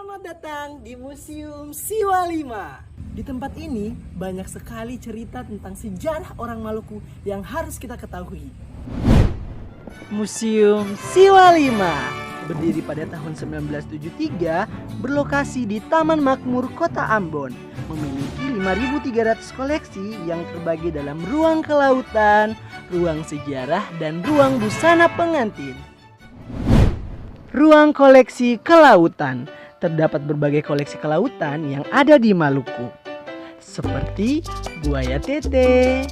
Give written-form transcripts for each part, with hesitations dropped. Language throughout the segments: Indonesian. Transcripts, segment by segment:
Selamat datang di Museum Siwa 5. Di tempat ini banyak sekali cerita tentang sejarah orang Maluku yang harus kita ketahui. Museum Siwa 5 berdiri pada tahun 1973, berlokasi di Taman Makmur Kota Ambon, memiliki 5.300 koleksi yang terbagi dalam ruang kelautan, ruang sejarah, dan ruang busana pengantin. Ruang koleksi kelautan. Terdapat berbagai koleksi kelautan yang ada di Maluku, seperti buaya tete,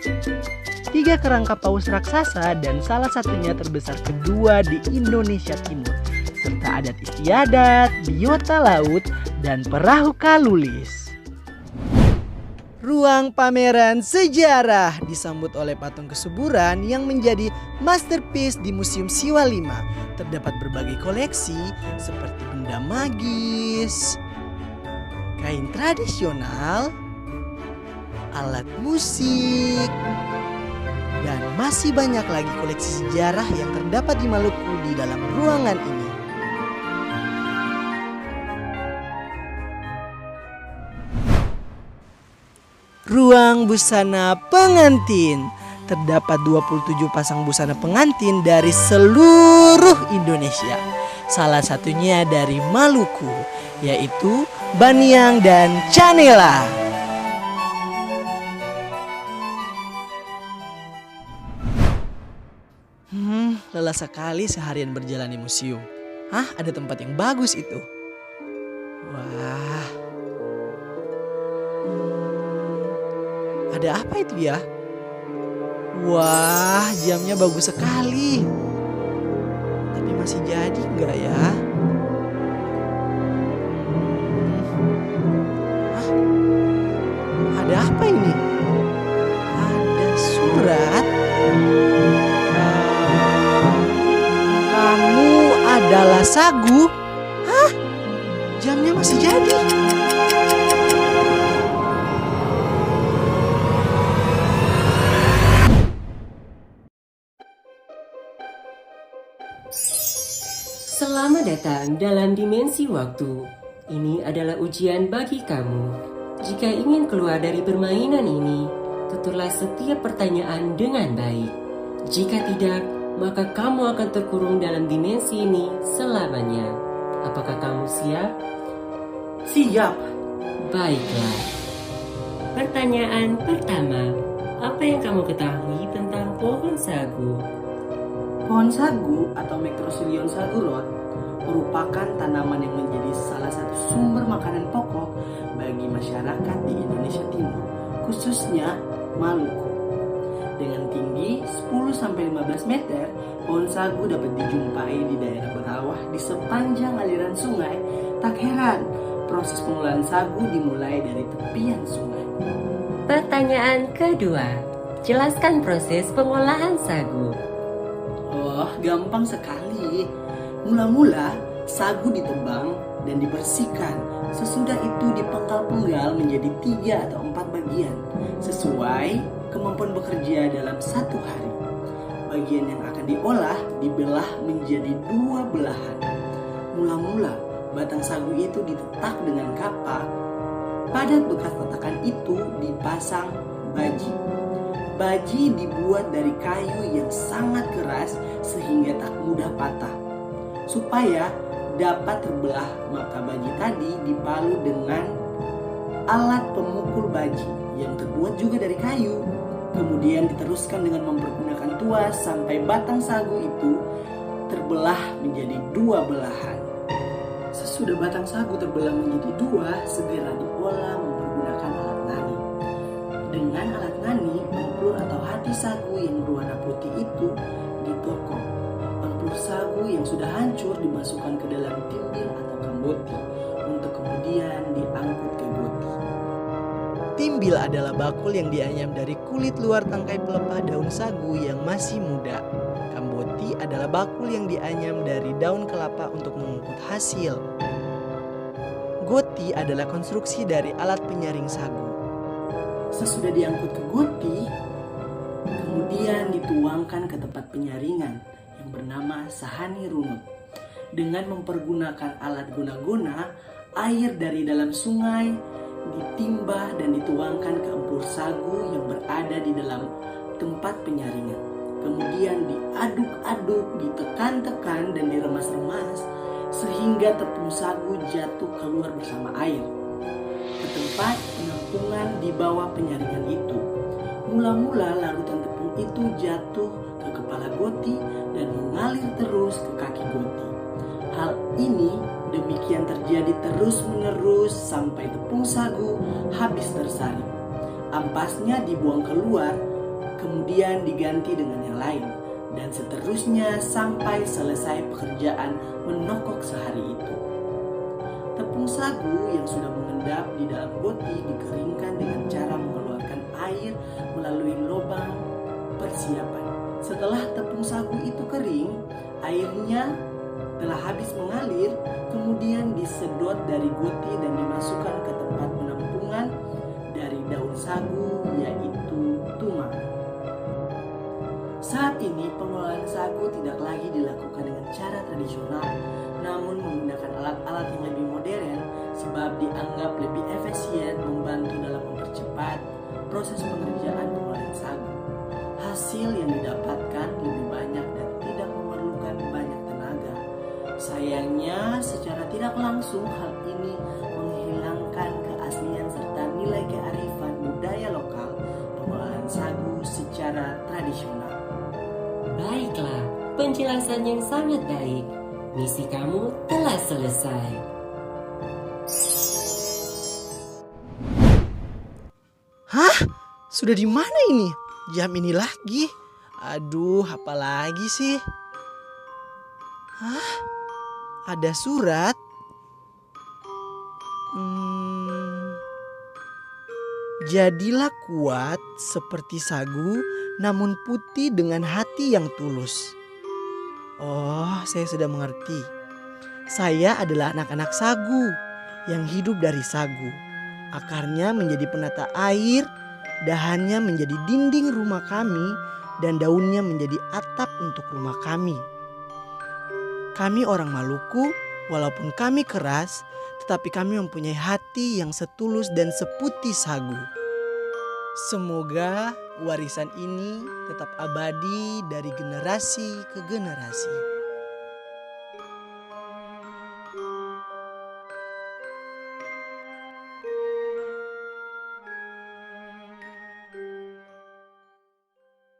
3 kerangka paus raksasa, dan salah satunya terbesar kedua di Indonesia Timur, serta adat istiadat, biota laut, dan perahu kalulis. Ruang pameran sejarah disambut oleh patung kesuburan yang menjadi masterpiece di Museum Siwa 5. Terdapat berbagai koleksi seperti benda magis, kain tradisional, alat musik, dan masih banyak lagi koleksi sejarah yang terdapat di Maluku di dalam ruangan ini. Ruang busana pengantin. Terdapat 27 pasang busana pengantin dari seluruh Indonesia. Salah satunya dari Maluku, yaitu Baniang dan Canela. Lelah sekali seharian berjalan di museum. Ada tempat yang bagus itu. Wah. Ada apa itu ya? Wah, jamnya bagus sekali. Tapi masih jadi nggak ya? Ada apa ini? Ada surat. Kamu adalah Sagu. Jamnya masih jadi. Selamat datang dalam dimensi waktu. Ini adalah ujian bagi kamu. Jika ingin keluar dari permainan ini, tuturlah setiap pertanyaan dengan baik. Jika tidak, maka kamu akan terkurung dalam dimensi ini selamanya. Apakah kamu siap? Siap. Baiklah. Pertanyaan pertama, apa yang kamu ketahui tentang pohon sagu? Pohon sagu atau Macrocyllium sagurot merupakan tanaman yang menjadi salah satu sumber makanan pokok bagi masyarakat di Indonesia Timur, khususnya Maluku. Dengan tinggi 10-15 meter, pohon sagu dapat dijumpai di daerah berawah di sepanjang aliran sungai. Tak heran, proses pengolahan sagu dimulai dari tepian sungai. Pertanyaan kedua, jelaskan proses pengolahan sagu. Gampang sekali. Mula-mula sagu ditebang dan dibersihkan. Sesudah itu dipenggal-penggal menjadi 3 atau 4 bagian sesuai kemampuan bekerja dalam 1 hari. Bagian yang akan diolah dibelah menjadi 2 belahan. Mula-mula batang sagu itu ditetak dengan kapak. Pada bekas tatakan itu dipasang baji. Baji dibuat dari kayu yang sangat keras sehingga tak mudah patah. Supaya dapat terbelah, maka baji tadi dipalu dengan alat pemukul baji yang terbuat juga dari kayu. Kemudian diteruskan dengan mempergunakan tuas sampai batang sagu itu terbelah menjadi 2 belahan. Sesudah batang sagu terbelah menjadi 2, segera diolah mempergunakan alat nani. Dengan alat nani, empur atau hati sagu yang berwarna putih itu ditokok. Empur sagu yang sudah hancur dimasukkan ke dalam timbil atau kamboti untuk kemudian diangkut ke goti. Timbil adalah bakul yang dianyam dari kulit luar tangkai pelepah daun sagu yang masih muda. Kamboti adalah bakul yang dianyam dari daun kelapa untuk mengungkut hasil. Goti adalah konstruksi dari alat penyaring sagu. Sesudah diangkut ke goti, kemudian dituangkan ke tempat penyaringan yang bernama sahani runut. dengan mempergunakan alat guna-guna, air dari dalam sungai ditimbah dan dituangkan ke empur sagu yang berada di dalam tempat penyaringan. Kemudian diaduk-aduk, ditekan-tekan dan diremas-remas sehingga tepung sagu jatuh keluar bersama air ke tempat penampungan di bawah penyaringan itu. Mula-mula larutan tepung itu jatuh ke kepala Goti dan mengalir terus ke kaki Goti. Hal ini demikian terjadi terus-menerus sampai tepung sagu habis tersaring. Ampasnya dibuang keluar, kemudian diganti dengan yang lain, dan seterusnya sampai selesai pekerjaan menokok sehari itu. Tepung sagu yang sudah mengendap di dalam Goti dikeringkan dengan cara mengeluarkan air melalui lubang persiapan. Setelah tepung sagu itu kering, airnya telah habis mengalir, kemudian disedot dari Goti dan dimasukkan ke tempat penampungan dari daun sagu, yaitu tumang. Saat ini pengelolaan sagu tidak lagi dilakukan dengan cara tradisional, namun menggunakan alat-alat yang lebih modern sebab dianggap lebih efisien, membantu dalam mempercepat proses pengerjaan pengelolaan sagu. Hasil yang didapatkan lebih banyak dan tidak memerlukan banyak tenaga. Sayangnya, secara tidak langsung hal ini menghilangkan keaslian serta nilai kearifan budaya lokal pengelolaan sagu secara tradisional. Baiklah, penjelasan yang sangat baik. Misi kamu telah selesai. Hah? Sudah di mana ini? Jam ini lagi? Aduh, apa lagi sih? Hah? Ada surat? Jadilah kuat seperti sagu, namun putih dengan hati yang tulus. Oh, saya sudah mengerti. Saya adalah anak-anak sagu yang hidup dari sagu. Akarnya menjadi penata air, dahannya menjadi dinding rumah kami, dan daunnya menjadi atap untuk rumah kami. Kami orang Maluku, walaupun kami keras, tetapi kami mempunyai hati yang setulus dan seputih sagu. Semoga warisan ini tetap abadi dari generasi ke generasi.